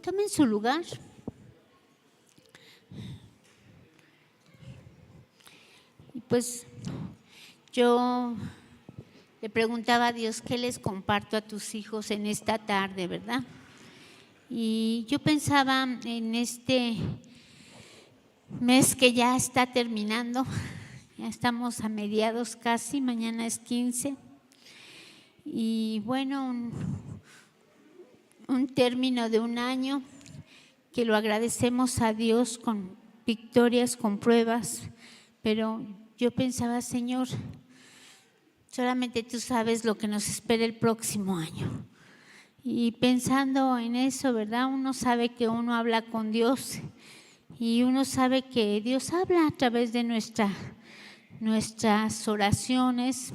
Tomen su lugar. Y pues yo le preguntaba a Dios, ¿qué les comparto a tus hijos en esta tarde, verdad? Y yo pensaba en este mes que ya está terminando, ya estamos a mediados casi, mañana es 15. Y bueno, un término de un año que lo agradecemos a Dios con victorias, con pruebas, pero yo pensaba, Señor, solamente tú sabes lo que nos espera el próximo año. Y pensando en eso, ¿verdad? Uno sabe que uno habla con Dios y uno sabe que Dios habla a través de nuestras oraciones.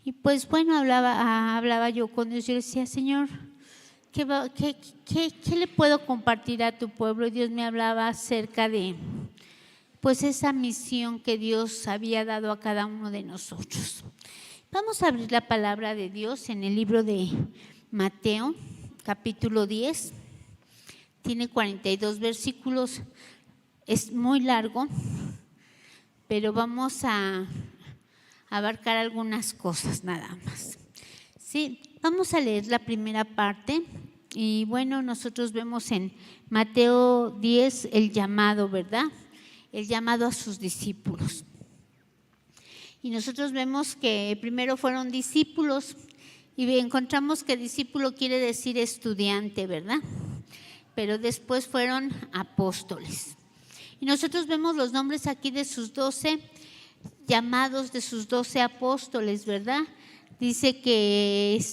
Y pues bueno, hablaba yo con Dios. Yo decía, Señor, ¿qué le puedo compartir a tu pueblo? Y Dios me hablaba acerca de pues esa misión que Dios había dado a cada uno de nosotros. Vamos a abrir la palabra de Dios en el libro de Mateo, capítulo 10. Tiene 42 versículos, es muy largo, pero vamos a abarcar algunas cosas nada más. Sí, vamos a leer la primera parte y bueno, nosotros vemos en Mateo 10 el llamado, ¿verdad? El llamado a sus discípulos. Y nosotros vemos que primero fueron discípulos y encontramos que discípulo quiere decir estudiante, ¿verdad? Pero después fueron apóstoles. Y nosotros vemos los nombres aquí de sus 12 llamados, de sus 12 apóstoles, ¿verdad? Dice que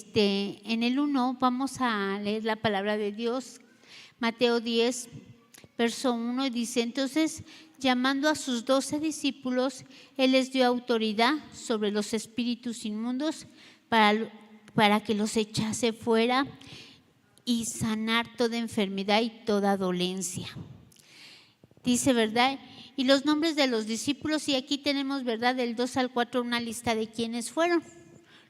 en el 1 vamos a leer la palabra de Dios, Mateo 10, verso 1, y dice, entonces, llamando a sus 12 discípulos, Él les dio autoridad sobre los espíritus inmundos para que los echase fuera y sanar toda enfermedad y toda dolencia. Dice, ¿verdad? Y los nombres de los discípulos, y aquí tenemos, ¿verdad? Del 2 al 4 una lista de quiénes fueron.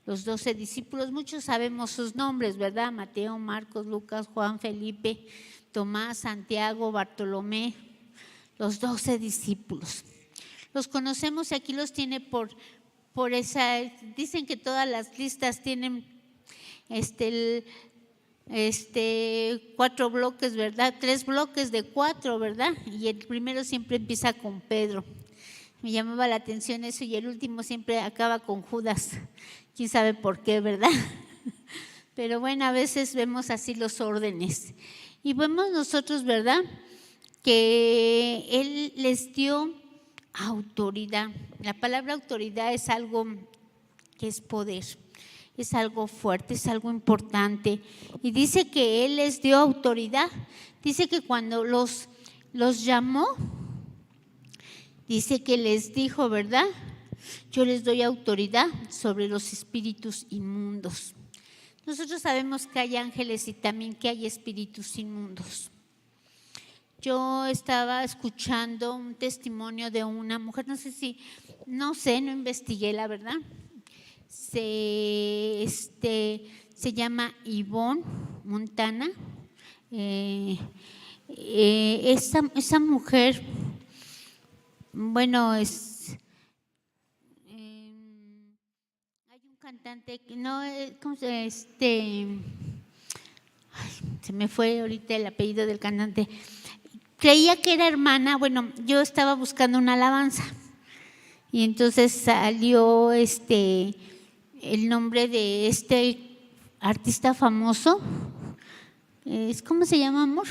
Los 12 discípulos, muchos sabemos sus nombres, ¿verdad? Mateo, Marcos, Lucas, Juan, Felipe, Tomás, Santiago, Bartolomé, los 12 discípulos. Los conocemos y aquí los tiene por esa, dicen que todas las listas tienen 4 bloques, ¿verdad? 3 bloques de 4, ¿verdad? Y el primero siempre empieza con Pedro. Me llamaba la atención eso y el último siempre acaba con Judas. Quién sabe por qué, ¿verdad? Pero bueno, a veces vemos así los órdenes. Y vemos nosotros, ¿verdad?, que Él les dio autoridad. La palabra autoridad es algo que es poder, es algo fuerte, es algo importante. Y dice que Él les dio autoridad. Dice que cuando los llamó, dice que les dijo, ¿verdad? Yo les doy autoridad sobre los espíritus inmundos. Nosotros sabemos que hay ángeles y también que hay espíritus inmundos. Yo estaba escuchando un testimonio de una mujer, no investigué la verdad. Se llama Ivonne Montana. Esa mujer, bueno, hay un cantante, se me fue ahorita el apellido del cantante. Creía que era hermana, bueno, yo estaba buscando una alabanza y entonces salió el nombre de este artista famoso. ¿Cómo se llama, amor?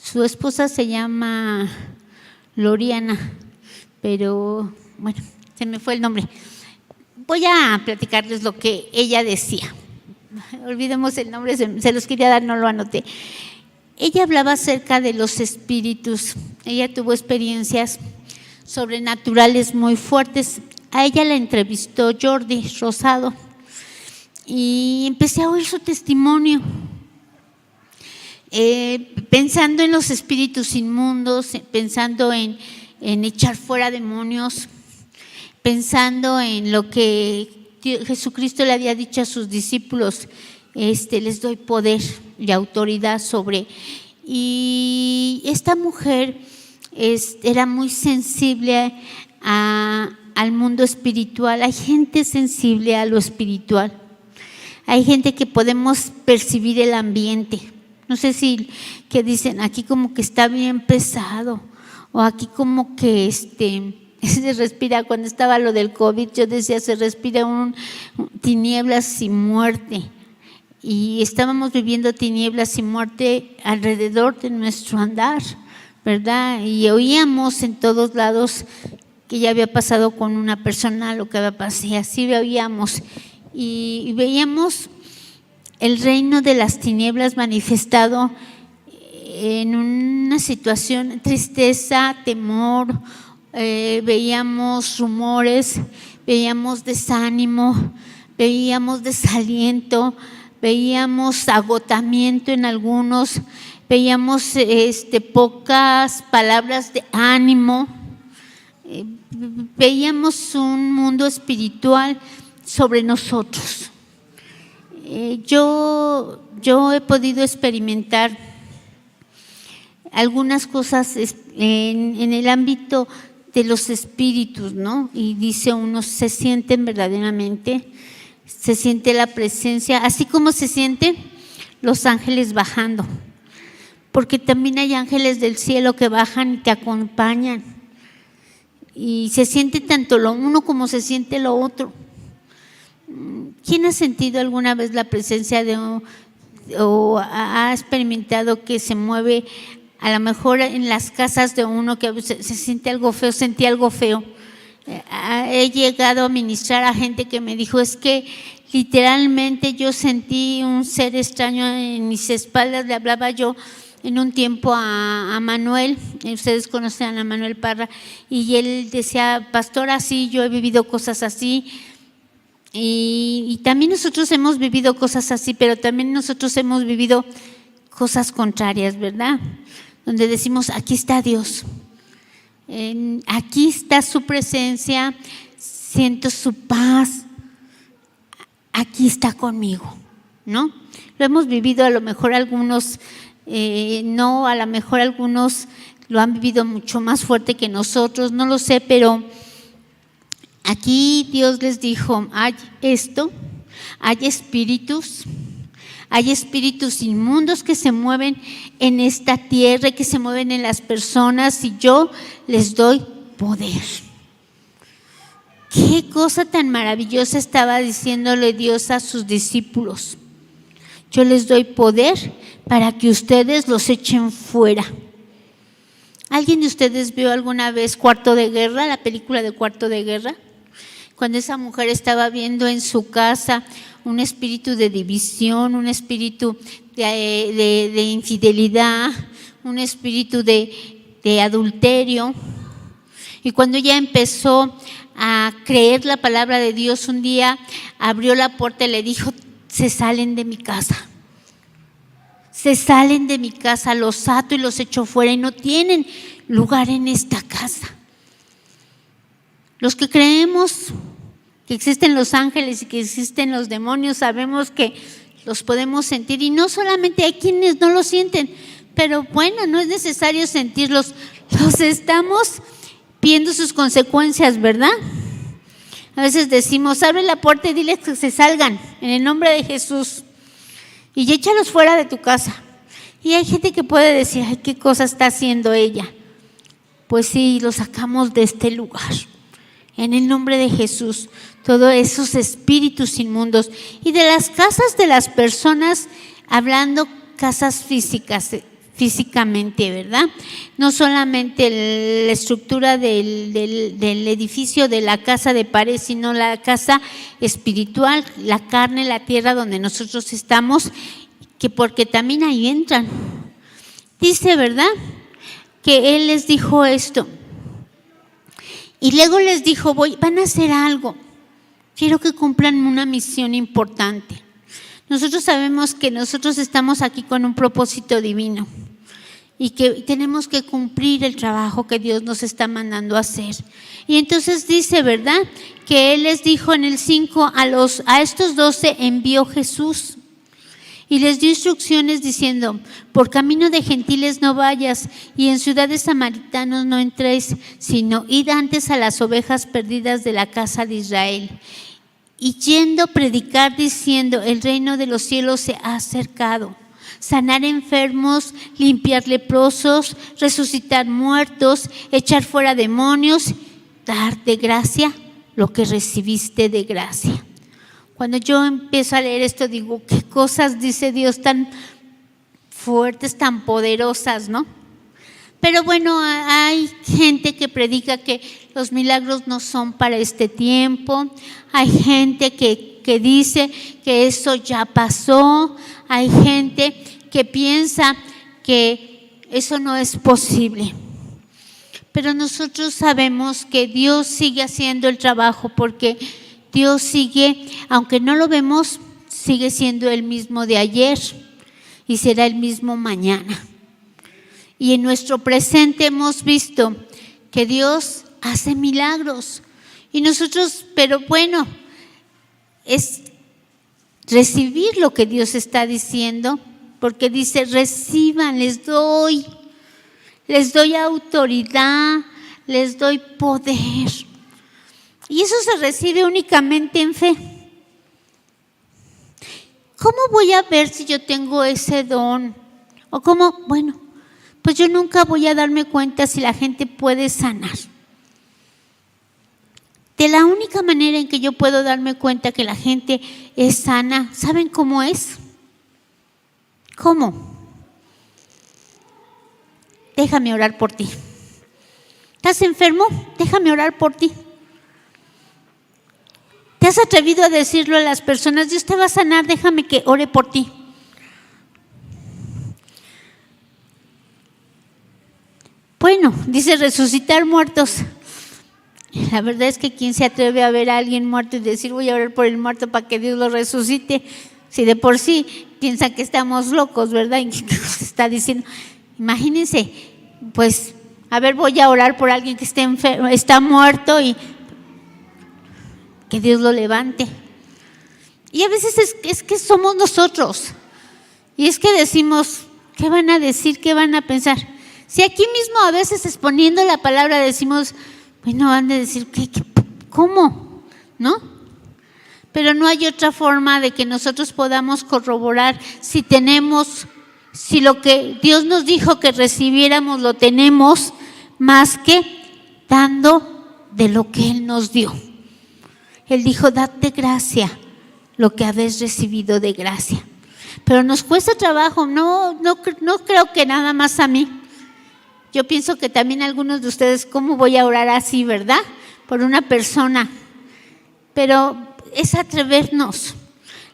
Su esposa se llama Loriana, pero bueno, se me fue el nombre. Voy a platicarles lo que ella decía. Olvidemos el nombre, se los quería dar, no lo anoté. Ella hablaba acerca de los espíritus. Ella tuvo experiencias sobrenaturales muy fuertes. A ella la entrevistó Jordi Rosado y empecé a oír su testimonio. Pensando en los espíritus inmundos, pensando en echar fuera demonios, pensando en lo que Jesucristo le había dicho a sus discípulos, les doy poder y autoridad sobre. Y esta mujer era muy sensible al mundo espiritual. Hay gente sensible a lo espiritual. Hay gente que podemos percibir el ambiente. No sé si que dicen aquí como que está bien pesado, o aquí como que se respira. Cuando estaba lo del COVID, yo decía, se respira tinieblas y muerte. Y estábamos viviendo tinieblas y muerte alrededor de nuestro andar, ¿verdad? Y oíamos en todos lados que ya había pasado con una persona lo que había pasado, y así veíamos. Y veíamos el reino de las tinieblas manifestado en una situación, tristeza, temor, veíamos rumores, veíamos desánimo, veíamos desaliento, veíamos agotamiento en algunos, veíamos pocas palabras de ánimo, veíamos un mundo espiritual sobre nosotros. Yo he podido experimentar algunas cosas en el ámbito de los espíritus, ¿no? Y dice uno, se sienten verdaderamente, se siente la presencia, así como se sienten los ángeles bajando, porque también hay ángeles del cielo que bajan y te acompañan, y se siente tanto lo uno como se siente lo otro. ¿Quién ha sentido alguna vez la presencia o ha experimentado que se mueve a lo mejor en las casas de uno, que se siente algo feo, sentí algo feo? He llegado a ministrar a gente que me dijo, es que literalmente yo sentí un ser extraño en mis espaldas. Le hablaba yo en un tiempo a Manuel, ustedes conocen a Manuel Parra, y él decía, pastora, sí, yo he vivido cosas así. Y también nosotros hemos vivido cosas así, pero también nosotros hemos vivido cosas contrarias, ¿verdad? Donde decimos, aquí está Dios, aquí está su presencia, siento su paz, aquí está conmigo, ¿no? Lo hemos vivido, a lo mejor algunos no, a lo mejor algunos lo han vivido mucho más fuerte que nosotros, no lo sé, pero aquí Dios les dijo, hay espíritus inmundos que se mueven en esta tierra, que se mueven en las personas, y yo les doy poder. Qué cosa tan maravillosa estaba diciéndole Dios a sus discípulos. Yo les doy poder para que ustedes los echen fuera. ¿Alguien de ustedes vio alguna vez Cuarto de Guerra, la película de Cuarto de Guerra? Cuando esa mujer estaba viendo en su casa un espíritu de división, un espíritu de infidelidad, un espíritu de adulterio. Y cuando ella empezó a creer la palabra de Dios, un día abrió la puerta y le dijo, se salen de mi casa. Se salen de mi casa, los ato y los echo fuera y no tienen lugar en esta casa. Los que creemos que existen los ángeles y que existen los demonios, sabemos que los podemos sentir, y no solamente hay quienes no lo sienten, pero bueno, no es necesario sentirlos, los estamos viendo sus consecuencias, ¿verdad? A veces decimos, abre la puerta y diles que se salgan en el nombre de Jesús y échalos fuera de tu casa. Y hay gente que puede decir, ay, ¿qué cosa está haciendo ella? Pues sí, lo sacamos de este lugar en el nombre de Jesús, todos esos espíritus inmundos. Y de las casas de las personas, hablando casas físicamente, ¿verdad? No solamente la estructura del edificio de la casa de pared, sino la casa espiritual, la carne, la tierra donde nosotros estamos, que porque también ahí entran. Dice, ¿verdad?, que Él les dijo esto. Y luego les dijo, van a hacer algo. Quiero que cumplan una misión importante. Nosotros sabemos que nosotros estamos aquí con un propósito divino y que tenemos que cumplir el trabajo que Dios nos está mandando a hacer. Y entonces dice, ¿verdad?, que Él les dijo en el 5, a estos 12 envió Jesús. Y les dio instrucciones diciendo: por camino de gentiles no vayas, y en ciudades samaritanos no entréis, sino id antes a las ovejas perdidas de la casa de Israel. Y yendo a predicar diciendo: el reino de los cielos se ha acercado. Sanar enfermos, limpiar leprosos, resucitar muertos, echar fuera demonios, dar de gracia lo que recibiste de gracia. Cuando yo empiezo a leer esto, digo: qué cosas dice Dios tan fuertes, tan poderosas, ¿no? Pero bueno, hay gente que predica que los milagros no son para este tiempo. Hay gente que dice que eso ya pasó. Hay gente que piensa que eso no es posible. Pero nosotros sabemos que Dios sigue haciendo el trabajo, porque Dios sigue, aunque no lo vemos, sigue siendo el mismo de ayer y será el mismo mañana. Y en nuestro presente hemos visto que Dios hace milagros. Y nosotros, pero bueno, es recibir lo que Dios está diciendo, porque dice: reciban, les doy autoridad, les doy poder. Y eso se recibe únicamente en fe. ¿Cómo voy a ver si yo tengo ese don? O cómo, bueno, pues yo nunca voy a darme cuenta si la gente puede sanar. De la única manera en que yo puedo darme cuenta que la gente es sana, ¿saben cómo es? ¿Cómo? Déjame orar por ti. ¿Estás enfermo? Déjame orar por ti. ¿Te has atrevido a decirlo a las personas? Dios te va a sanar, déjame que ore por ti. Bueno, dice resucitar muertos. La verdad es que ¿quién se atreve a ver a alguien muerto y decir: voy a orar por el muerto para que Dios lo resucite? Si de por sí piensan que estamos locos, ¿verdad? ¿Y qué está diciendo? Imagínense, pues, a ver, voy a orar por alguien que esté enfermo, está muerto, y que Dios lo levante. Y a veces es que somos nosotros. Y es que decimos: ¿qué van a decir? ¿Qué van a pensar? Si aquí mismo a veces exponiendo la palabra decimos: bueno, van a decir, ¿cómo? ¿No? Pero no hay otra forma de que nosotros podamos corroborar si lo que Dios nos dijo que recibiéramos lo tenemos, más que dando de lo que Él nos dio. Él dijo: dad de gracia lo que habéis recibido de gracia. Pero nos cuesta trabajo, no creo que nada más a mí. Yo pienso que también algunos de ustedes: ¿cómo voy a orar así, verdad? Por una persona. Pero es atrevernos.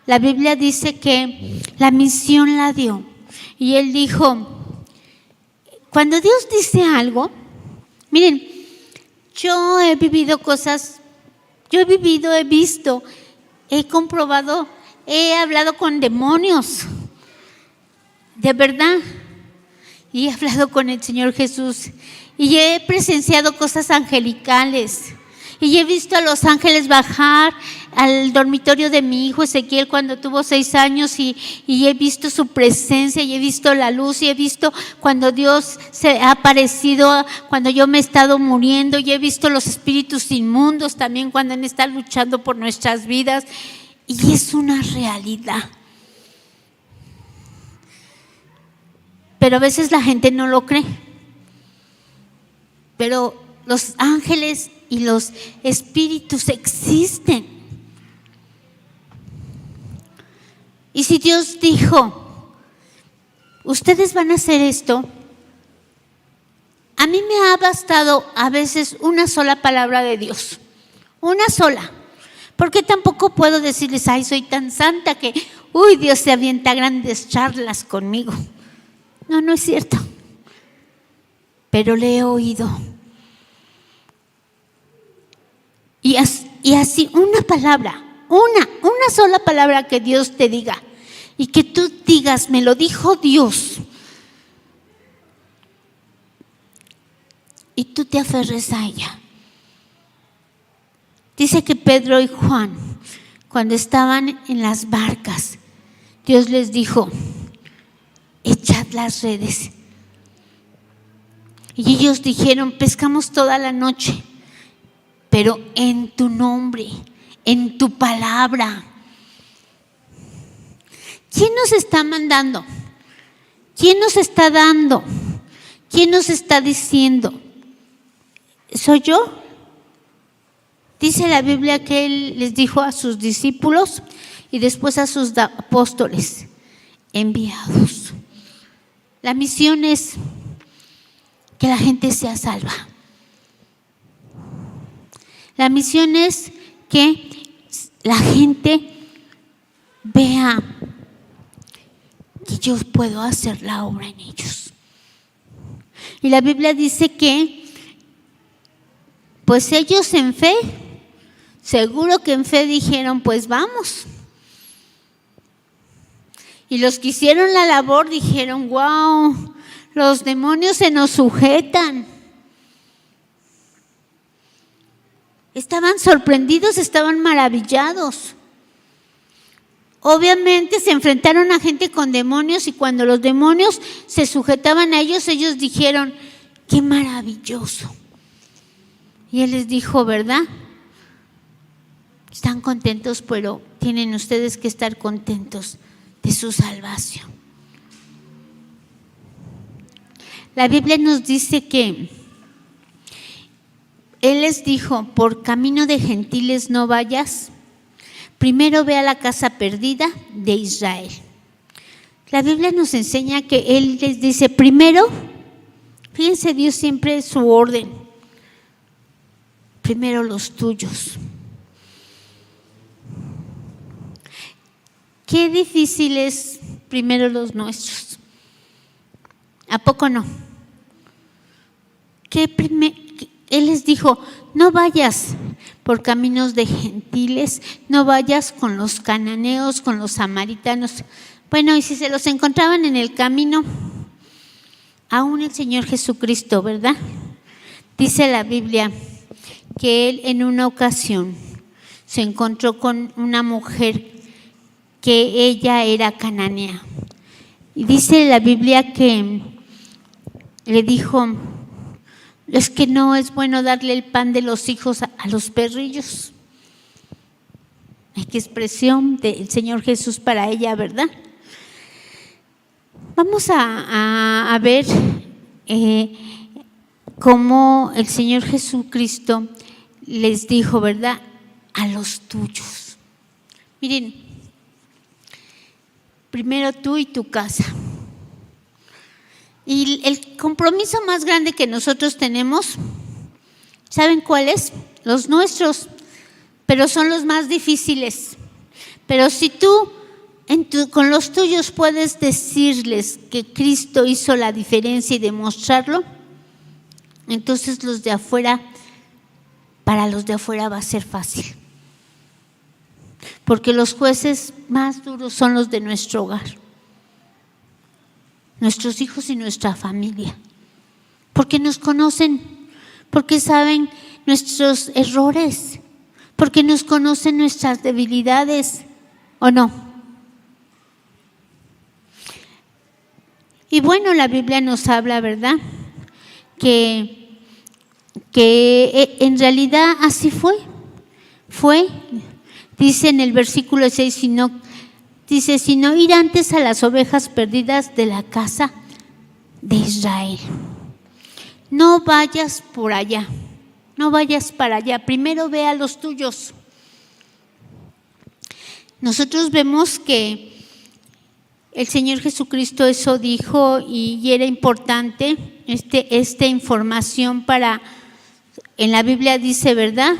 La Biblia dice que la misión la dio. Y Él dijo, cuando Dios dice algo, miren, yo he vivido cosas, he visto, he comprobado, he hablado con demonios, de verdad. Y he hablado con el Señor Jesús y he presenciado cosas angelicales. Y he visto a los ángeles bajar al dormitorio de mi hijo Ezequiel cuando tuvo 6 años y he visto su presencia, y he visto la luz, y he visto cuando Dios se ha aparecido, cuando yo me he estado muriendo, y he visto los espíritus inmundos también cuando han estado luchando por nuestras vidas. Y es una realidad. Pero a veces la gente no lo cree. Pero los ángeles y los espíritus existen. Y si Dios dijo, ustedes van a hacer esto, a mí me ha bastado a veces una sola palabra de Dios. Una sola. Porque tampoco puedo decirles: ay, soy tan santa que, Dios se avienta grandes charlas conmigo. No es cierto. Pero le he oído. Y así una palabra, una sola palabra que Dios te diga, y que tú digas: me lo dijo Dios. Y tú te aferres a ella. Dice que Pedro y Juan, cuando estaban en las barcas, Dios les dijo: echad las redes. Y ellos dijeron: pescamos toda la noche, pero en tu nombre, en tu palabra. ¿Quién nos está mandando? ¿Quién nos está dando? ¿Quién nos está diciendo? ¿Soy yo? Dice la Biblia que Él les dijo a sus discípulos y después a sus apóstoles: enviados. La misión es que la gente sea salva. La misión es que la gente vea que yo puedo hacer la obra en ellos. Y la Biblia dice que, pues ellos en fe, seguro que en fe dijeron: pues vamos. Y los que hicieron la labor dijeron: wow, los demonios se nos sujetan. Estaban sorprendidos, estaban maravillados. Obviamente se enfrentaron a gente con demonios y cuando los demonios se sujetaban a ellos, ellos dijeron: ¡qué maravilloso! Y Él les dijo: ¿verdad? Están contentos, pero tienen ustedes que estar contentos de su salvación. La Biblia nos dice que Él les dijo: por camino de gentiles no vayas, primero ve a la casa perdida de Israel. La Biblia nos enseña que Él les dice primero, fíjense, Dios siempre es su orden, primero los tuyos. Qué difícil es primero los nuestros. ¿A poco no? Él les dijo: no vayas por caminos de gentiles, no vayas con los cananeos, con los samaritanos. Bueno, y si se los encontraban en el camino, aún el Señor Jesucristo, ¿verdad? Dice la Biblia que Él en una ocasión se encontró con una mujer que ella era cananea. Y dice la Biblia que le dijo: es que no es bueno darle el pan de los hijos a los perrillos. Qué expresión del Señor Jesús para ella, ¿verdad? Vamos a ver cómo el Señor Jesucristo les dijo, ¿verdad? A los tuyos. Miren, primero tú y tu casa. Y el compromiso más grande que nosotros tenemos, ¿saben cuál es? Los nuestros, pero son los más difíciles. Pero si tú con los tuyos puedes decirles que Cristo hizo la diferencia y demostrarlo, entonces para los de afuera va a ser fácil. Porque los jueces más duros son los de nuestro hogar, nuestros hijos y nuestra familia, porque nos conocen, porque saben nuestros errores, porque nos conocen nuestras debilidades, ¿o no? Y bueno, la Biblia nos habla, ¿verdad? Que en realidad así fue, dice en el versículo 6, sino ir antes a las ovejas perdidas de la casa de Israel. No vayas por allá, no vayas para allá, primero ve a los tuyos. Nosotros vemos que el Señor Jesucristo eso dijo y era importante esta información en la Biblia dice, ¿verdad?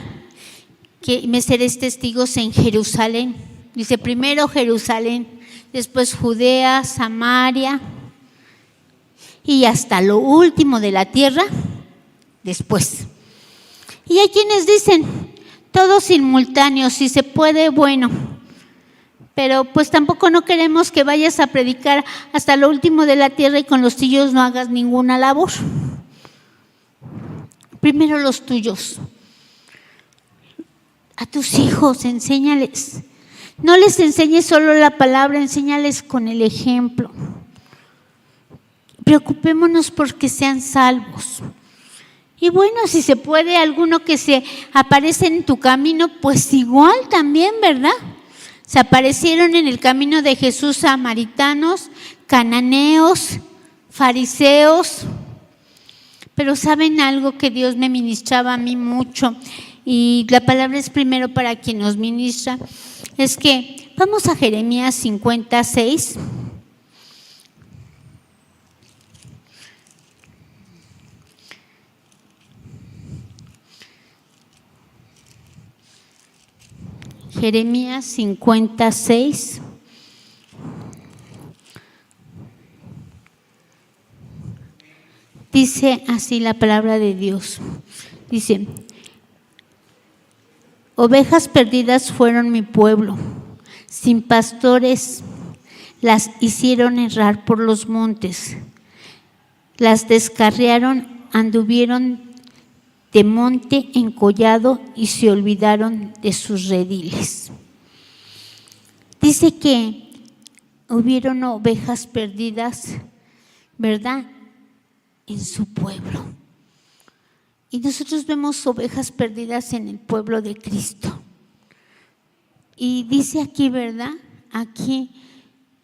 Que me seréis testigos en Jerusalén. Dice primero Jerusalén, después Judea, Samaria y hasta lo último de la tierra después. Y hay quienes dicen, todos simultáneos, si se puede, bueno. Pero pues tampoco no queremos que vayas a predicar hasta lo último de la tierra y con los tuyos no hagas ninguna labor. Primero los tuyos. A tus hijos, enséñales. No les enseñes solo la palabra, enséñales con el ejemplo. Preocupémonos porque sean salvos. Y bueno, si se puede, alguno que se aparece en tu camino, pues igual también, ¿verdad? Se aparecieron en el camino de Jesús samaritanos, cananeos, fariseos. Pero ¿saben algo que Dios me ministraba a mí mucho? Y la palabra es primero para quien nos ministra. Es que vamos a Jeremías 56. Jeremías 56. Dice así la palabra de Dios. Dice: ovejas perdidas fueron mi pueblo, sin pastores las hicieron errar por los montes, las descarriaron, anduvieron de monte en collado y se olvidaron de sus rediles. Dice que hubieron ovejas perdidas, ¿verdad?, en su pueblo. Y nosotros vemos ovejas perdidas en el pueblo de Cristo. Y dice aquí, ¿verdad?, aquí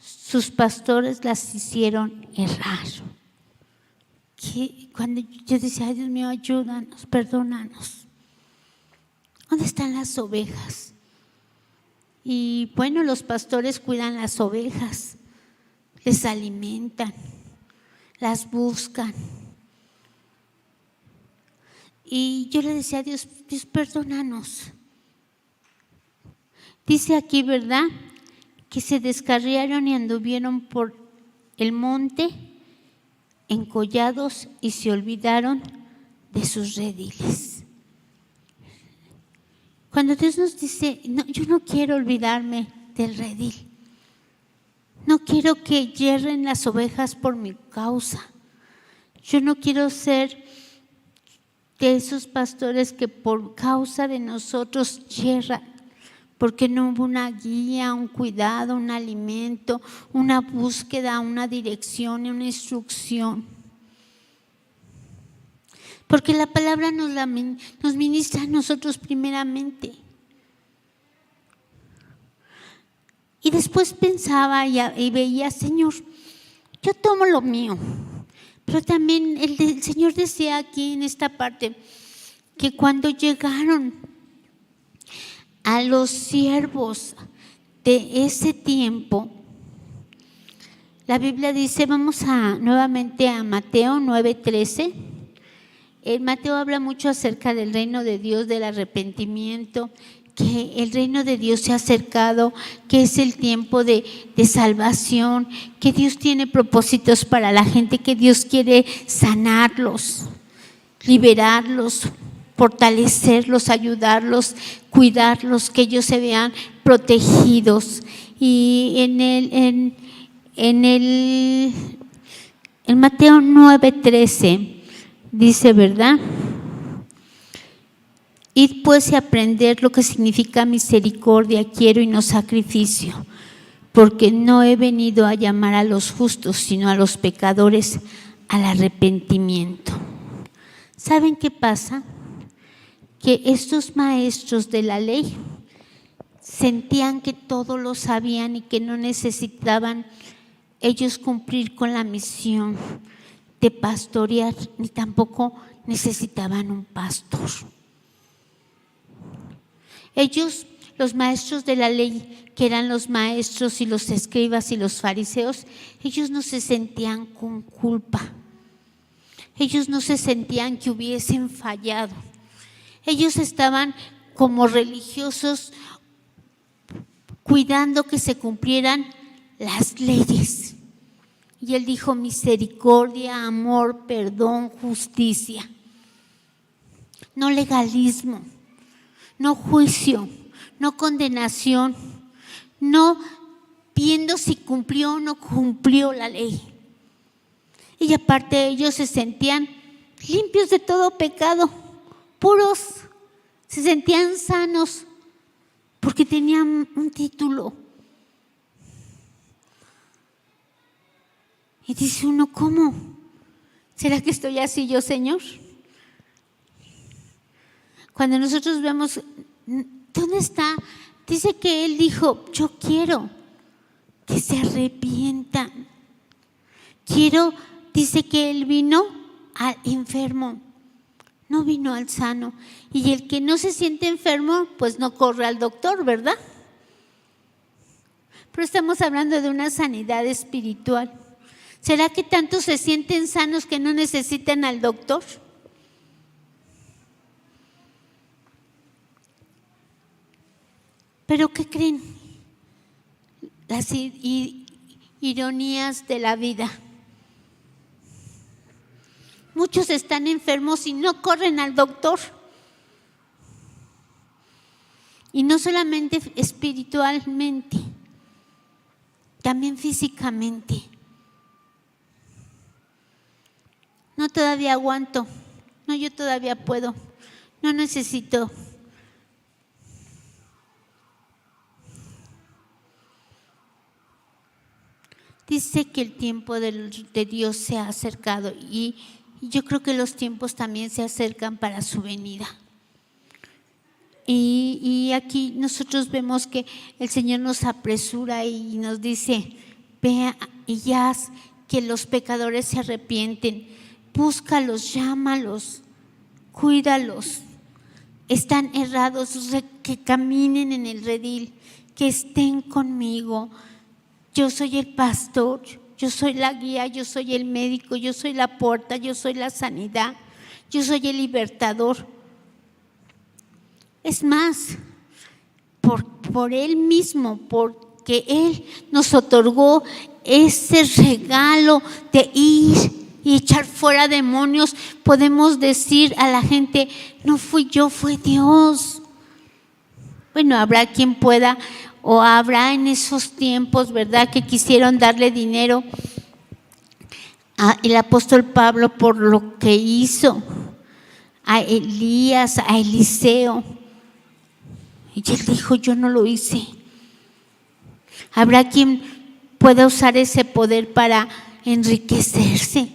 sus pastores las hicieron errar. Que cuando yo decía, ay Dios mío, ayúdanos, perdónanos. ¿Dónde están las ovejas? Y bueno, los pastores cuidan las ovejas, les alimentan, las buscan. Y yo le decía a Dios, Dios, perdónanos. Dice aquí, ¿verdad?, que se descarriaron y anduvieron por el monte encollados y se olvidaron de sus rediles. Cuando Dios nos dice, no, yo no quiero olvidarme del redil, no quiero que yerren las ovejas por mi causa, yo no quiero ser de esos pastores que por causa de nosotros yerran, porque no hubo una guía, un cuidado, un alimento, una búsqueda, una dirección, una instrucción. Porque la palabra nos ministra a nosotros primeramente. Y después pensaba y veía, Señor, yo tomo lo mío. Pero también el Señor decía aquí en esta parte que cuando llegaron a los siervos de ese tiempo, la Biblia dice, vamos nuevamente a Mateo 9:13. Mateo habla mucho acerca del reino de Dios, del arrepentimiento, que el reino de Dios se ha acercado, que es el tiempo de salvación, que Dios tiene propósitos para la gente, que Dios quiere sanarlos, liberarlos, fortalecerlos, ayudarlos, cuidarlos, que ellos se vean protegidos. Y en Mateo 9:13 dice, ¿verdad? Id pues y aprender lo que significa misericordia quiero y no sacrificio, porque no he venido a llamar a los justos, sino a los pecadores al arrepentimiento. ¿Saben qué pasa? Que estos maestros de la ley sentían que todo lo sabían y que no necesitaban ellos cumplir con la misión de pastorear, ni tampoco necesitaban un pastor. Ellos, los maestros de la ley, que eran los maestros y los escribas y los fariseos, ellos no se sentían con culpa. Ellos no se sentían que hubiesen fallado. Ellos estaban como religiosos cuidando que se cumplieran las leyes. Y él dijo misericordia, amor, perdón, justicia. No legalismo, no juicio, no condenación, no viendo si cumplió o no cumplió la ley. Y aparte ellos se sentían limpios de todo pecado, puros, se sentían sanos, porque tenía un título. Y dice uno, ¿cómo? ¿Será que estoy así yo, Señor? Cuando nosotros vemos, ¿dónde está? Dice que Él dijo, yo quiero que se arrepientan. Dice que Él vino al enfermo, no vino al sano. Y el que no se siente enfermo, pues no corre al doctor, ¿verdad? Pero estamos hablando de una sanidad espiritual. ¿Será que tantos se sienten sanos que no necesitan al doctor? ¿Pero qué creen? Las ironías de la vida. Muchos están enfermos y no corren al doctor. Y no solamente espiritualmente, también físicamente. No, todavía aguanto. No, yo todavía puedo. No necesito. Dice que el tiempo de Dios se ha acercado y yo creo que los tiempos también se acercan para su venida. Y aquí nosotros vemos que el Señor nos apresura y nos dice, vea y haz que los pecadores se arrepienten. Búscalos, llámalos, cuídalos. Están errados, que caminen en el redil, que estén conmigo. Yo soy el pastor, yo soy la guía, yo soy el médico, yo soy la puerta, yo soy la sanidad, yo soy el libertador. Es más, por Él mismo, porque Él nos otorgó ese regalo de ir y echar fuera demonios, podemos decir a la gente, no fui yo, fue Dios. Bueno, habrá quien pueda, o habrá en esos tiempos, ¿verdad?, que quisieron darle dinero al apóstol Pablo por lo que hizo, a Elías, a Eliseo. Y él dijo, yo no lo hice. Habrá quien pueda usar ese poder para enriquecerse.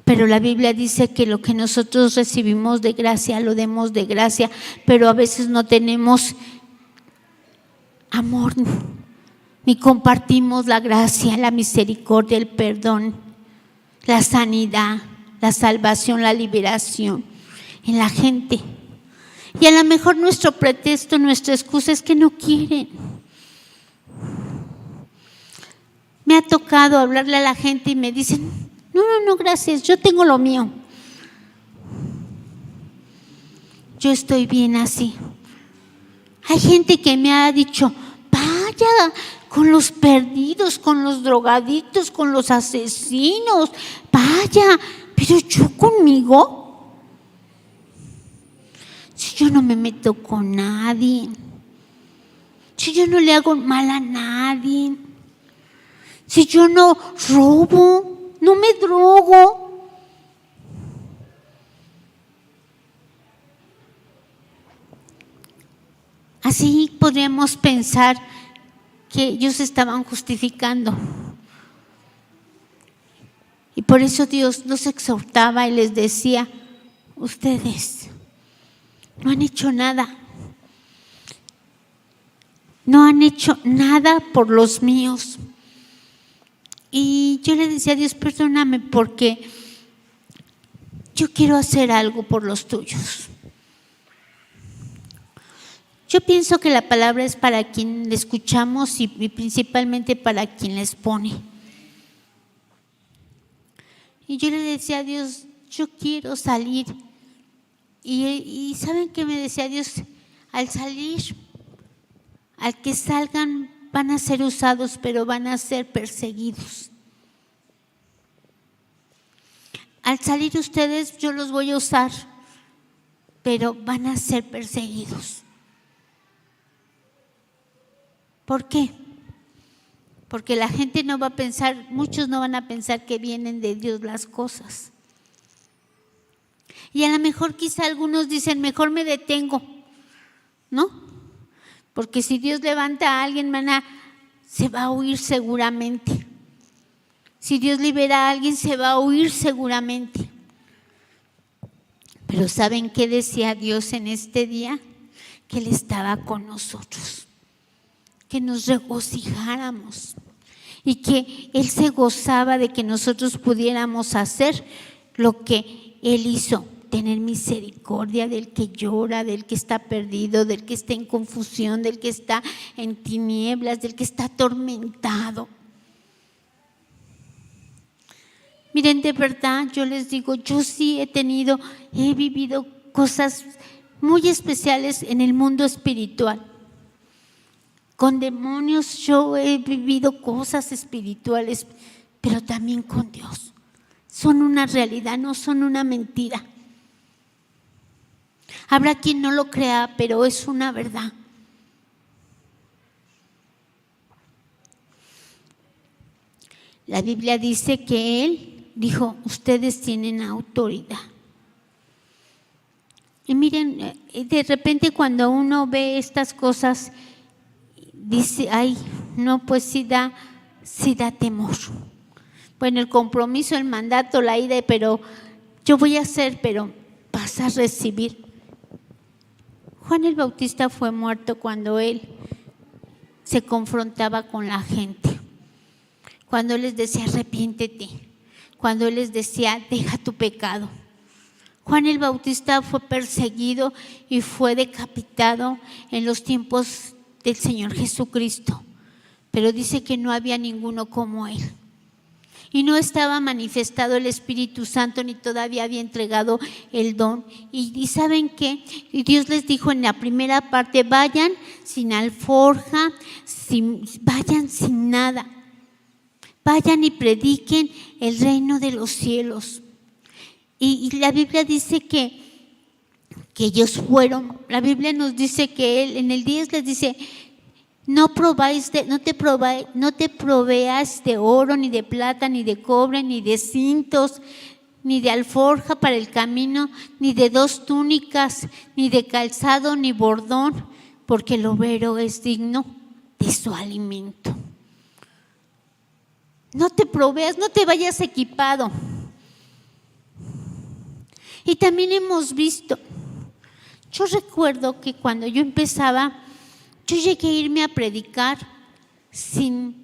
Pero la Biblia dice que lo que nosotros recibimos de gracia, lo demos de gracia, pero a veces no tenemos amor, ni compartimos la gracia, la misericordia, el perdón, la sanidad, la salvación, la liberación en la gente. Y a lo mejor nuestro pretexto, nuestra excusa es que no quieren. Me ha tocado hablarle a la gente y me dicen, no, gracias, yo tengo lo mío. Yo estoy bien así. Hay gente que me ha dicho, vaya con los perdidos, con los drogadictos, con los asesinos, vaya, pero yo conmigo, si yo no me meto con nadie, si yo no le hago mal a nadie, si yo no robo, no me drogo. Así podríamos pensar que ellos estaban justificando. Y por eso Dios los exhortaba y les decía, ustedes no han hecho nada. No han hecho nada por los míos. Y yo le decía a Dios, perdóname porque yo quiero hacer algo por los tuyos. Yo pienso que la palabra es para quien le escuchamos y principalmente para quien les pone. Y yo le decía a Dios, yo quiero salir. Y ¿saben qué me decía Dios? Al salir, al que salgan, van a ser usados, pero van a ser perseguidos. Al salir ustedes, yo los voy a usar, pero van a ser perseguidos. ¿Por qué? Porque la gente no va a pensar, muchos no van a pensar que vienen de Dios las cosas. Y a lo mejor quizá algunos dicen, mejor me detengo. ¿no? Porque si Dios levanta a alguien, hermana, se va a huir seguramente. Si Dios libera a alguien, se va a huir seguramente. Pero ¿saben qué decía Dios en este día? Que Él estaba con nosotros, que nos regocijáramos y que Él se gozaba de que nosotros pudiéramos hacer lo que Él hizo, tener misericordia del que llora, del que está perdido, del que está en confusión, del que está en tinieblas, del que está atormentado. Miren, de verdad, yo les digo, yo sí he vivido cosas muy especiales en el mundo espiritual. Con demonios yo he vivido cosas espirituales, pero también con Dios. Son una realidad, no son una mentira. Habrá quien no lo crea, pero es una verdad. La Biblia dice que Él dijo, ustedes tienen autoridad. Y miren, de repente cuando uno ve estas cosas, dice, ay, no, pues sí da temor. Bueno, el compromiso, el mandato, la ida, pero yo voy a hacer, pero vas a recibir. Juan el Bautista fue muerto cuando él se confrontaba con la gente. Cuando él les decía, arrepiéntete. Cuando él les decía, deja tu pecado. Juan el Bautista fue perseguido y fue decapitado en los tiempos del Señor Jesucristo, pero dice que no había ninguno como él. Y no estaba manifestado el Espíritu Santo, ni todavía había entregado el don. Y ¿saben qué? Y Dios les dijo en la primera parte, vayan sin alforja, vayan sin nada. Vayan y prediquen el reino de los cielos. Y la Biblia dice que ellos fueron. La Biblia nos dice que Él en el 10 les dice, no te proveas de oro, ni de plata, ni de cobre, ni de cintos, ni de alforja para el camino, ni de 2 túnicas, ni de calzado, ni bordón, porque el obrero es digno de su alimento. No te proveas, no te vayas equipado. Y también hemos visto, yo recuerdo que cuando yo empezaba, yo llegué a irme a predicar sin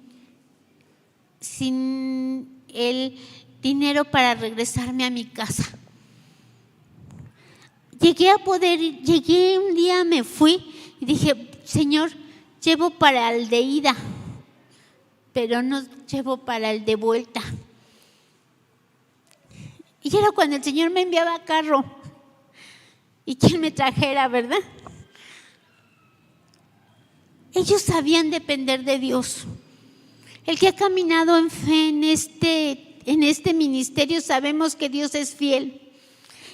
el dinero para regresarme a mi casa. Llegué un día, me fui y dije, Señor, llevo para el de ida, pero no llevo para el de vuelta. Y era cuando el Señor me enviaba carro y quien me trajera, ¿verdad? Ellos sabían depender de Dios. El que ha caminado en fe en este ministerio, sabemos que Dios es fiel.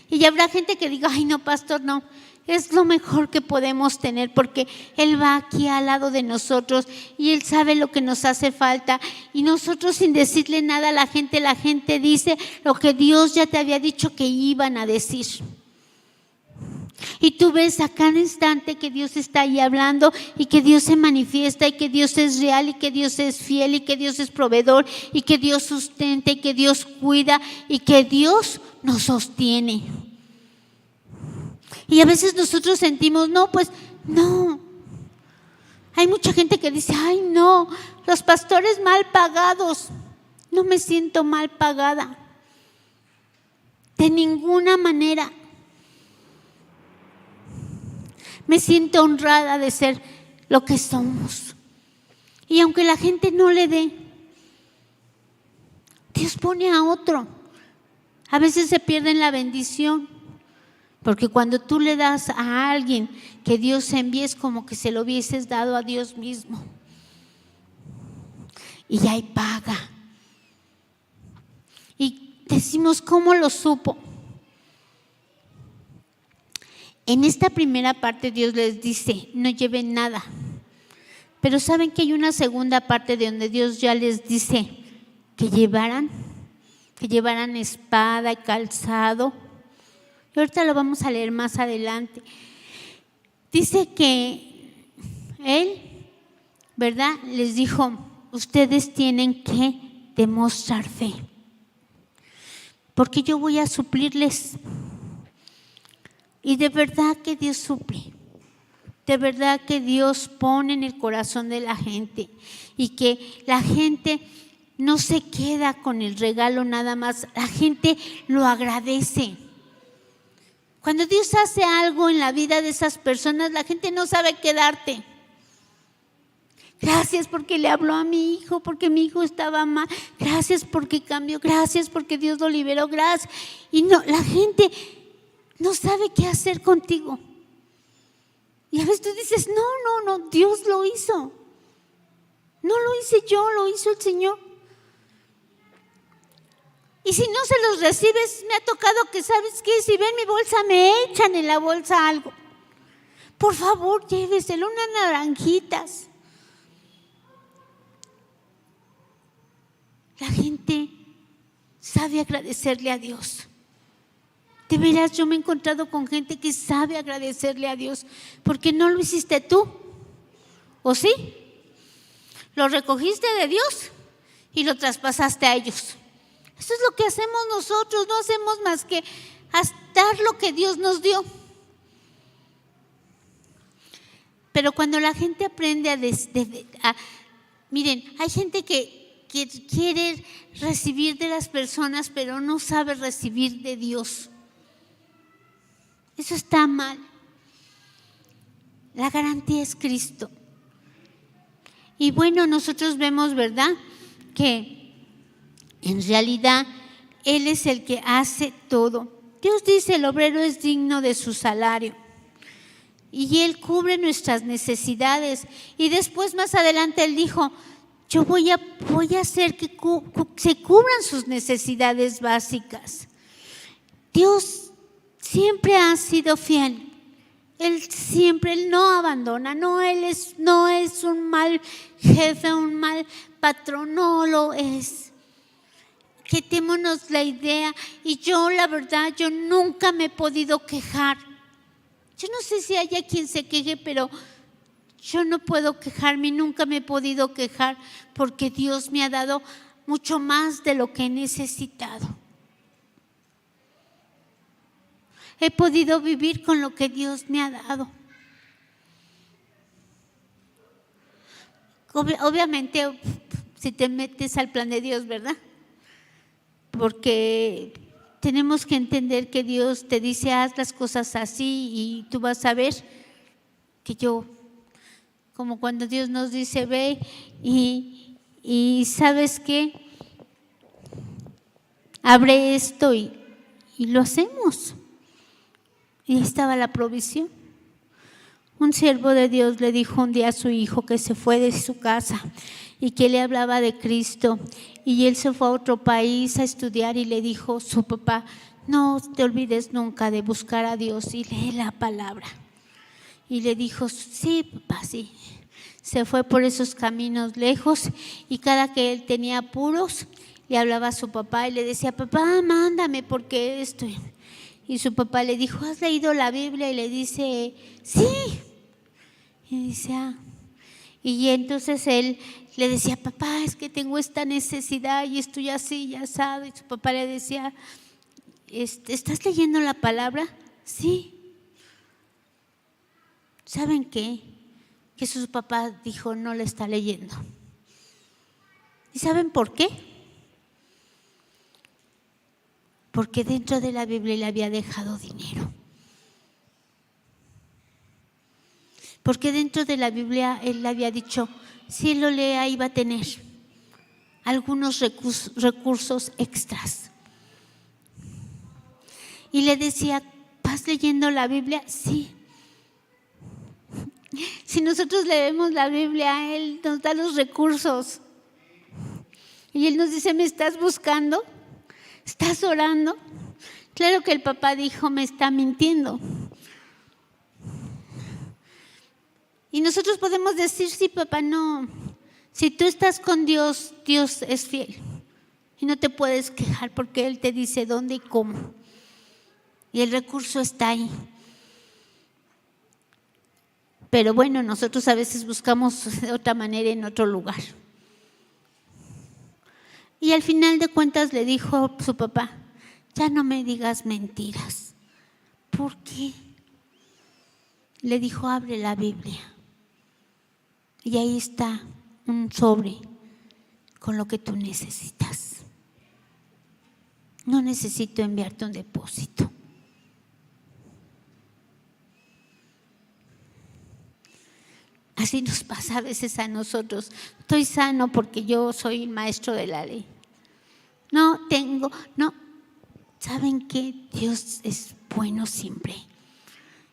Y habrá gente que diga, ay no, pastor, no. Es lo mejor que podemos tener porque Él va aquí al lado de nosotros y Él sabe lo que nos hace falta. Y nosotros sin decirle nada a la gente dice lo que Dios ya te había dicho que iban a decir. Y tú ves a cada instante que Dios está ahí hablando y que Dios se manifiesta y que Dios es real y que Dios es fiel y que Dios es proveedor y que Dios sustenta y que Dios cuida y que Dios nos sostiene. Y a veces nosotros sentimos, no, pues no. Hay mucha gente que dice, ay no, los pastores mal pagados. No me siento mal pagada. De ninguna manera. Me siento honrada de ser lo que somos. Y aunque la gente no le dé, Dios pone a otro. A veces se pierde la bendición. Porque cuando tú le das a alguien que Dios envía, es como que se lo hubieses dado a Dios mismo. Y hay paga. Y decimos, ¿cómo lo supo? En esta primera parte Dios les dice, no lleven nada. Pero ¿saben que hay una segunda parte de donde Dios ya les dice que llevaran espada y calzado? Y ahorita lo vamos a leer más adelante. Dice que Él, ¿verdad?, les dijo: ustedes tienen que demostrar fe, porque yo voy a suplirles. Y de verdad que Dios suple. De verdad que Dios pone en el corazón de la gente, y que la gente no se queda con el regalo nada más, la gente lo agradece. Cuando Dios hace algo en la vida de esas personas, la gente no sabe qué darte. Gracias porque le habló a mi hijo, porque mi hijo estaba mal. Gracias porque cambió. Gracias porque Dios lo liberó. Gracias. Y no, la gente no sabe qué hacer contigo. Y a veces tú dices: no, Dios lo hizo. No lo hice yo, lo hizo el Señor. Y si no se los recibes, me ha tocado que, ¿sabes qué? Si ven mi bolsa, me echan en la bolsa algo. Por favor, lléveselo, unas naranjitas. La gente sabe agradecerle a Dios. De veras, yo me he encontrado con gente que sabe agradecerle a Dios, porque no lo hiciste tú, ¿o sí? Lo recogiste de Dios y lo traspasaste a ellos. Eso es lo que hacemos nosotros, no hacemos más que dar lo que Dios nos dio. Pero cuando la gente aprende miren, hay gente que quiere recibir de las personas, pero no sabe recibir de Dios. Eso está mal. La garantía es Cristo. Y bueno, nosotros vemos, ¿verdad?, que en realidad Él es el que hace todo. Dios dice: el obrero es digno de su salario. Y Él cubre nuestras necesidades. Y después, más adelante, Él dijo: yo voy a hacer que se cubran sus necesidades básicas. Dios siempre ha sido fiel. Él no abandona. No es un mal jefe, un mal patrón, no lo es. Quitémonos la idea. Y yo, la verdad, yo nunca me he podido quejar. Yo no sé si haya quien se queje, pero yo no puedo quejarme, nunca me he podido quejar, porque Dios me ha dado mucho más de lo que he necesitado. He podido vivir con lo que Dios me ha dado. Obviamente, si te metes al plan de Dios, ¿verdad? Porque tenemos que entender que Dios te dice: haz las cosas así, y tú vas a ver que como cuando Dios nos dice: ve y ¿sabes qué? Abre esto y lo hacemos. Y estaba la provisión. Un siervo de Dios le dijo un día a su hijo que se fue de su casa y que le hablaba de Cristo, y él se fue a otro país a estudiar, y le dijo su papá: no te olvides nunca de buscar a Dios y lee la palabra. Y le dijo: sí, papá, sí. Se fue por esos caminos lejos, y cada que él tenía apuros, le hablaba a su papá y le decía: papá, mándame porque esto. Y su papá le dijo: ¿has leído la Biblia? Y le dice: sí. Y dice: Y entonces él le decía: papá, es que tengo esta necesidad y estoy así, ya sabes. Y su papá le decía: ¿estás leyendo la palabra? Sí. ¿Saben qué? Que su papá dijo: no la está leyendo. ¿Y saben por qué? Porque dentro de la Biblia le había dejado dinero. Porque dentro de la Biblia él le había dicho: si él lo lea, iba a tener algunos recursos extras. Y le decía: ¿vas leyendo la Biblia? Sí. Si nosotros leemos la Biblia, Él nos da los recursos. Y Él nos dice: ¿me estás buscando? ¿Estás orando? Claro que el papá dijo: me está mintiendo. Y nosotros podemos decir: sí, papá, no. Si tú estás con Dios, Dios es fiel. Y no te puedes quejar, porque Él te dice dónde y cómo. Y el recurso está ahí. Pero bueno, nosotros a veces buscamos de otra manera en otro lugar. Y al final de cuentas le dijo su papá: ya no me digas mentiras. ¿Por qué? Le dijo: abre la Biblia. Y ahí está un sobre con lo que tú necesitas. No necesito enviarte un depósito. Así nos pasa a veces a nosotros. Estoy sano porque yo soy el maestro de la ley. No. ¿Saben qué? Dios es bueno siempre.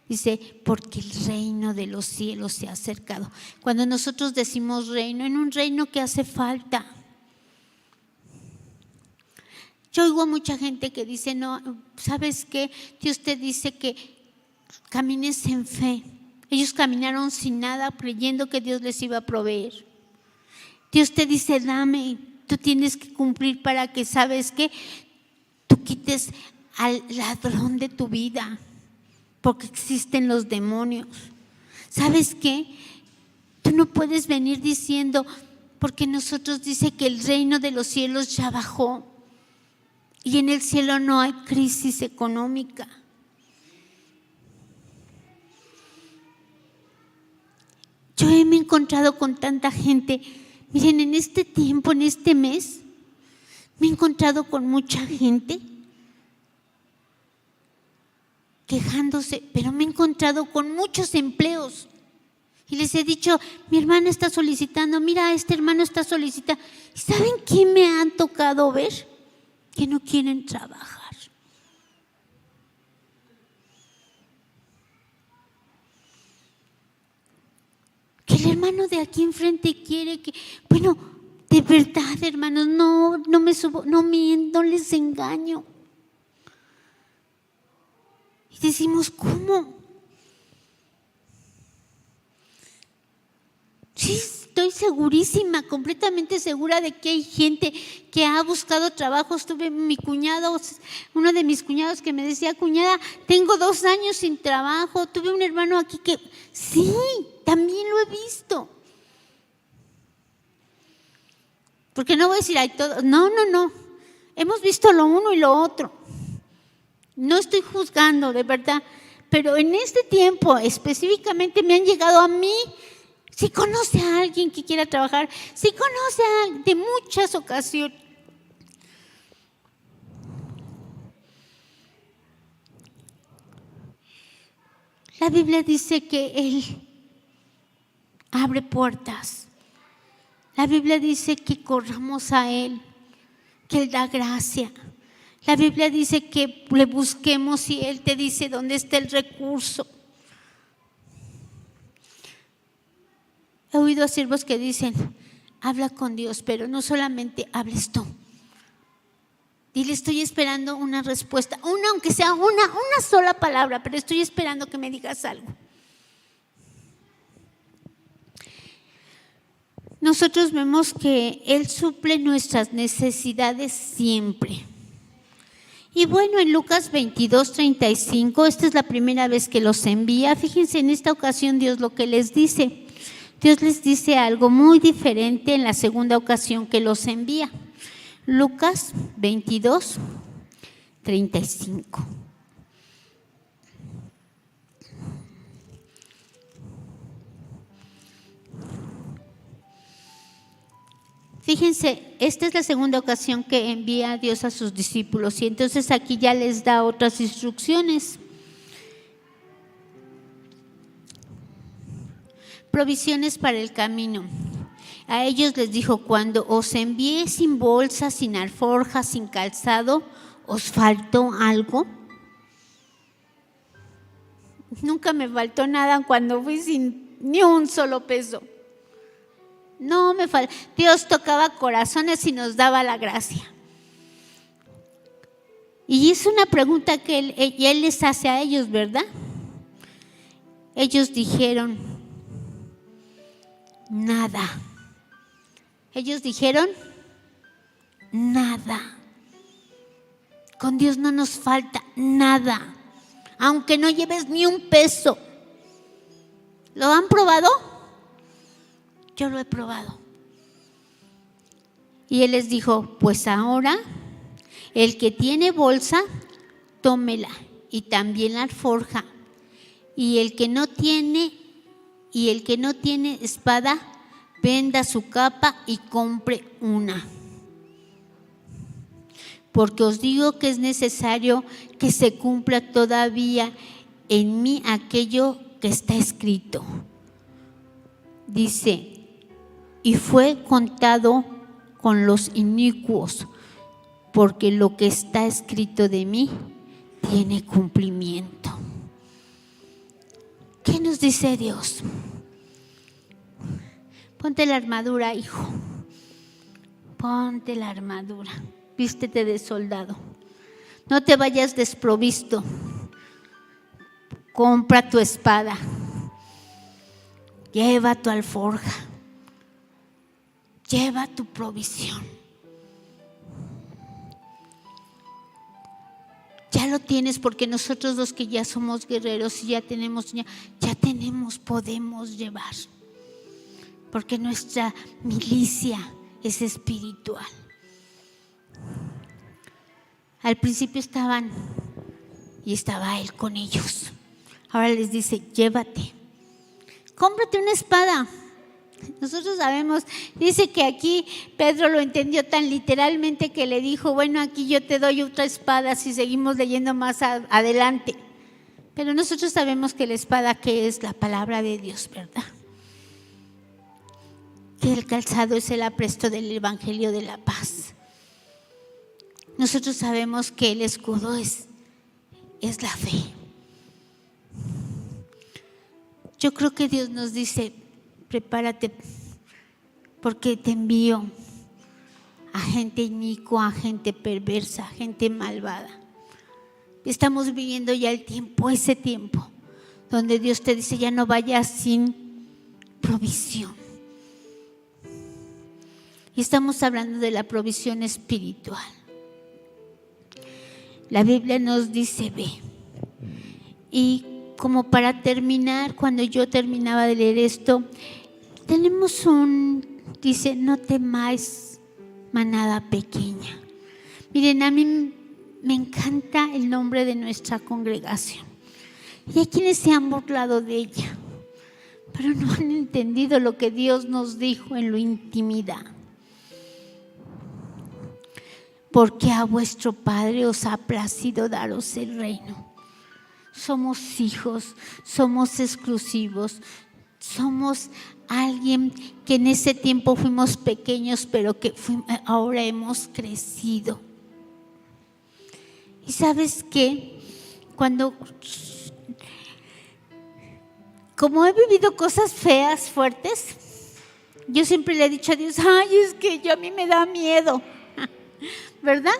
Dice: porque el reino de los cielos se ha acercado. Cuando nosotros decimos reino, en un reino que hace falta. Yo oigo a mucha gente que dice: no, ¿sabes qué? Dios te dice que camines en fe. Ellos caminaron sin nada, creyendo que Dios les iba a proveer. Dios te dice: dame, tú tienes que cumplir para que, ¿sabes qué? Tú quites al ladrón de tu vida, porque existen los demonios. ¿Sabes qué? Tú no puedes venir diciendo, porque nosotros dice que el reino de los cielos ya bajó y en el cielo no hay crisis económica. Yo me he encontrado con tanta gente. Miren, en este tiempo, en este mes, me he encontrado con mucha gente quejándose, pero me he encontrado con muchos empleos. Y les he dicho: mi hermana está solicitando, mira, este hermano está solicitando. ¿Y saben qué me han tocado ver? Que no quieren trabajar. Que el hermano de aquí enfrente quiere que, bueno, de verdad, hermanos, no me subo, no miento, no les engaño. Y decimos: ¿cómo? Sí, estoy segurísima, completamente segura de que hay gente que ha buscado trabajos. Tuve mi cuñado, uno de mis cuñados que me decía: cuñada, tengo 2 años sin trabajo. Tuve un hermano aquí que, sí, también lo he visto. Porque no voy a decir: ay, todo. No. Hemos visto lo uno y lo otro. No estoy juzgando, de verdad. Pero en este tiempo específicamente me han llegado a mí. Si conoce a alguien que quiera trabajar, si conoce a alguien, de muchas ocasiones. La Biblia dice que Él abre puertas. La Biblia dice que corramos a Él, que Él da gracia. La Biblia dice que le busquemos y Él te dice dónde está el recurso. He oído a siervos que dicen: habla con Dios, pero no solamente hables tú. Dile: estoy esperando una respuesta, aunque sea una sola palabra, pero estoy esperando que me digas algo. Nosotros vemos que Él suple nuestras necesidades siempre. Y bueno, en Lucas 22:35, esta es la primera vez que los envía. Fíjense, en esta ocasión Dios lo que les dice. Dios les dice algo muy diferente en la segunda ocasión que los envía. Lucas 22:35. Fíjense, esta es la segunda ocasión que envía a Dios a sus discípulos y entonces aquí ya les da otras instrucciones. Provisiones para el camino. A ellos les dijo: cuando os envíe sin bolsa, sin alforja, sin calzado, ¿os faltó algo? Nunca me faltó nada cuando fui sin ni un solo peso. No me faltó. Dios tocaba corazones y nos daba la gracia. Y es una pregunta que Él les hace a ellos, ¿verdad? Ellos dijeron: nada. Ellos dijeron: nada. Con Dios no nos falta nada. Aunque no lleves ni un peso. ¿Lo han probado? Yo lo he probado. Y él les dijo, pues ahora el que tiene bolsa, tómela, y también la alforja. Y el que no tiene espada, venda su capa y compre una. Porque os digo que es necesario que se cumpla todavía en mí aquello que está escrito. Dice, y fue contado con los inicuos, porque lo que está escrito de mí tiene cumplimiento. ¿Qué nos dice Dios? Ponte la armadura, hijo. Ponte la armadura. Vístete de soldado. No te vayas desprovisto. Compra tu espada. Lleva tu alforja. Lleva tu provisión. Ya lo tienes, porque nosotros los que ya somos guerreros y ya tenemos, podemos llevar. Porque nuestra milicia es espiritual. Al principio estaba él con ellos. Ahora les dice, llévate, cómprate una espada. Nosotros sabemos, dice que aquí Pedro lo entendió tan literalmente que le dijo, bueno, aquí yo te doy otra espada si seguimos leyendo más adelante. Pero nosotros sabemos que la espada, que es la palabra de Dios, ¿verdad? Que el calzado es el apresto del evangelio de la paz. Nosotros sabemos que el escudo es la fe. Yo creo que Dios nos dice, prepárate, porque te envío a gente inicua, a gente perversa, a gente malvada. Estamos viviendo ya ese tiempo, donde Dios te dice, ya no vayas sin provisión. Y estamos hablando de la provisión espiritual. La Biblia nos dice, ve. Y como para terminar, cuando yo terminaba de leer esto, tenemos dice, no temáis, manada pequeña. Miren, a mí me encanta el nombre de nuestra congregación. Y hay quienes se han burlado de ella, pero no han entendido lo que Dios nos dijo en la intimidad. Porque a vuestro Padre os ha placido daros el reino. Somos hijos, somos exclusivos, somos alguien que en ese tiempo fuimos pequeños, pero que ahora hemos crecido. ¿Y sabes qué? Como he vivido cosas feas, fuertes, yo siempre le he dicho a Dios, ay, es que a mí me da miedo. ¿Verdad?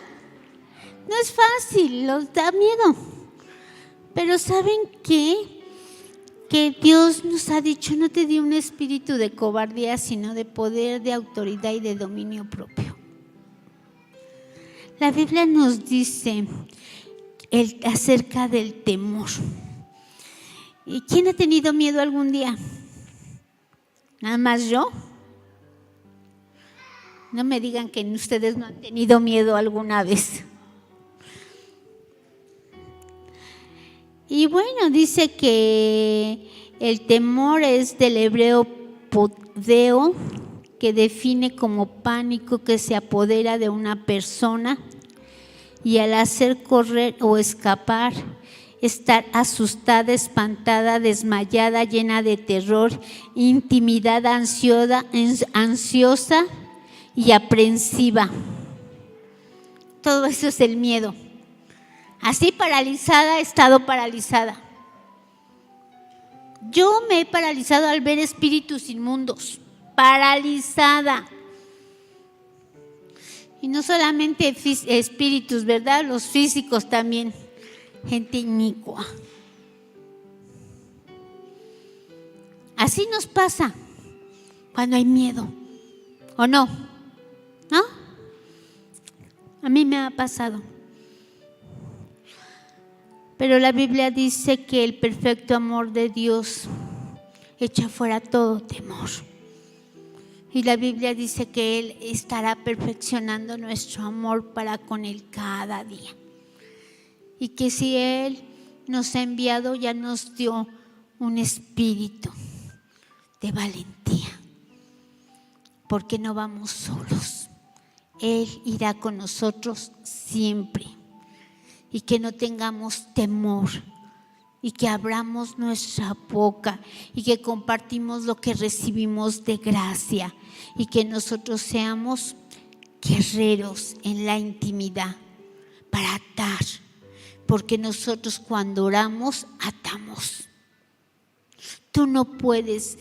No es fácil, nos da miedo. Pero ¿saben qué? Que Dios nos ha dicho, no te dio un espíritu de cobardía, sino de poder, de autoridad y de dominio propio. La Biblia nos dice acerca del temor. ¿Y quién ha tenido miedo algún día? ¿Nada más yo? No me digan que ustedes no han tenido miedo alguna vez. Y bueno, dice que el temor es del hebreo podeo, que define como pánico que se apodera de una persona y al hacer correr o escapar, estar asustada, espantada, desmayada, llena de terror, intimidada, ansiosa y aprensiva. Todo eso es el miedo. Así paralizada, he estado paralizada. Yo me he paralizado al ver espíritus inmundos, paralizada. Y no solamente espíritus, ¿verdad? Los físicos también, gente inicua. Así nos pasa cuando hay miedo, ¿o no? ¿No? A mí me ha pasado. Pero la Biblia dice que el perfecto amor de Dios echa fuera todo temor. Y la Biblia dice que Él estará perfeccionando nuestro amor para con Él cada día. Y que si Él nos ha enviado, ya nos dio un espíritu de valentía. Porque no vamos solos. Él irá con nosotros siempre. Y que no tengamos temor. Y que abramos nuestra boca. Y que compartimos lo que recibimos de gracia. Y que nosotros seamos guerreros en la intimidad para atar. Porque nosotros cuando oramos, atamos. Tú no puedes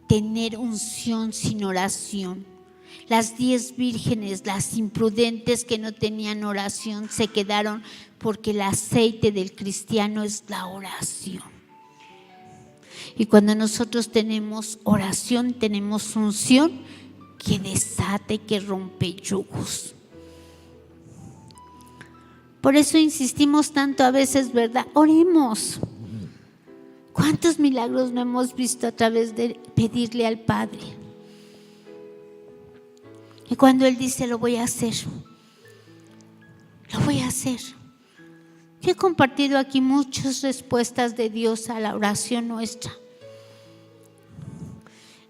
tener unción sin oración. Las 10 vírgenes, las imprudentes que no tenían oración, se quedaron porque el aceite del cristiano es la oración. Y cuando nosotros tenemos oración, tenemos unción que desata y que rompe yugos. Por eso insistimos tanto a veces, ¿verdad? Oremos. ¿Cuántos milagros no hemos visto a través de pedirle al Padre? Y cuando Él dice, lo voy a hacer, lo voy a hacer. Yo he compartido aquí muchas respuestas de Dios a la oración nuestra.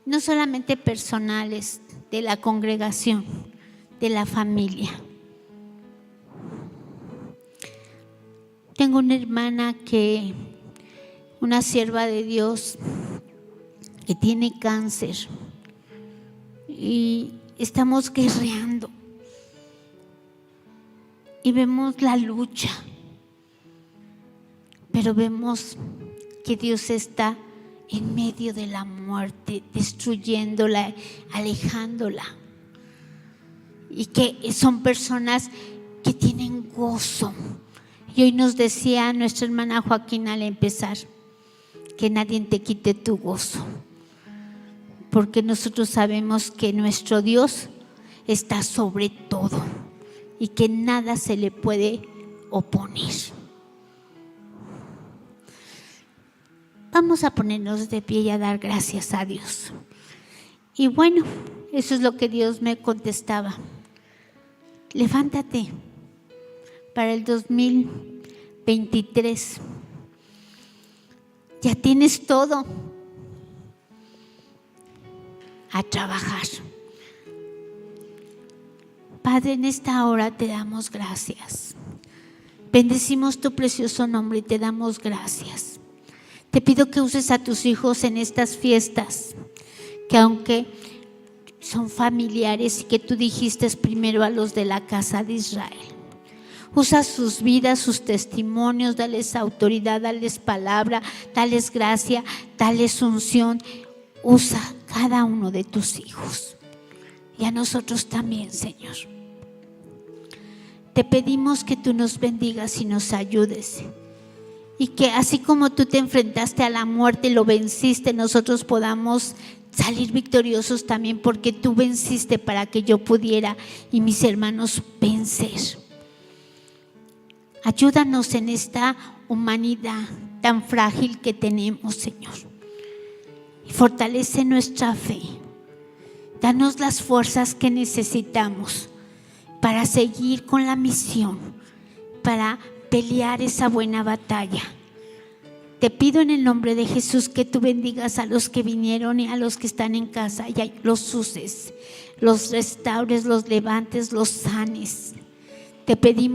No solamente personales, de la congregación, de la familia. Tengo una hermana una sierva de Dios que tiene cáncer y estamos guerreando y vemos la lucha, pero vemos que Dios está en medio de la muerte, destruyéndola, alejándola, y que son personas que tienen gozo. Y hoy nos decía nuestra hermana Joaquina al empezar, que nadie te quite tu gozo, porque nosotros sabemos que nuestro Dios está sobre todo y que nada se le puede oponer. Vamos a ponernos de pie y a dar gracias a Dios. Y bueno, eso es lo que Dios me contestaba. Levántate para el 2023. Ya tienes todo. A trabajar. Padre, en esta hora te damos gracias. Bendecimos tu precioso nombre y te damos gracias. Te pido que uses a tus hijos en estas fiestas, que aunque son familiares y que tú dijiste primero a los de la casa de Israel. Usa sus vidas, sus testimonios, dales autoridad, dales palabra, dales gracia, dales unción. Usa cada uno de tus hijos y a nosotros también, Señor. Te pedimos que tú nos bendigas y nos ayudes, y que así como tú te enfrentaste a la muerte y lo venciste, nosotros podamos salir victoriosos también, porque tú venciste para que yo pudiera y mis hermanos vencer. Ayúdanos en esta humanidad tan frágil que tenemos, Señor, y fortalece nuestra fe. Danos las fuerzas que necesitamos para seguir con la misión, para pelear esa buena batalla. Te pido en el nombre de Jesús que tú bendigas a los que vinieron y a los que están en casa, y los uses, los restaures, los levantes, los sanes. Te pedimos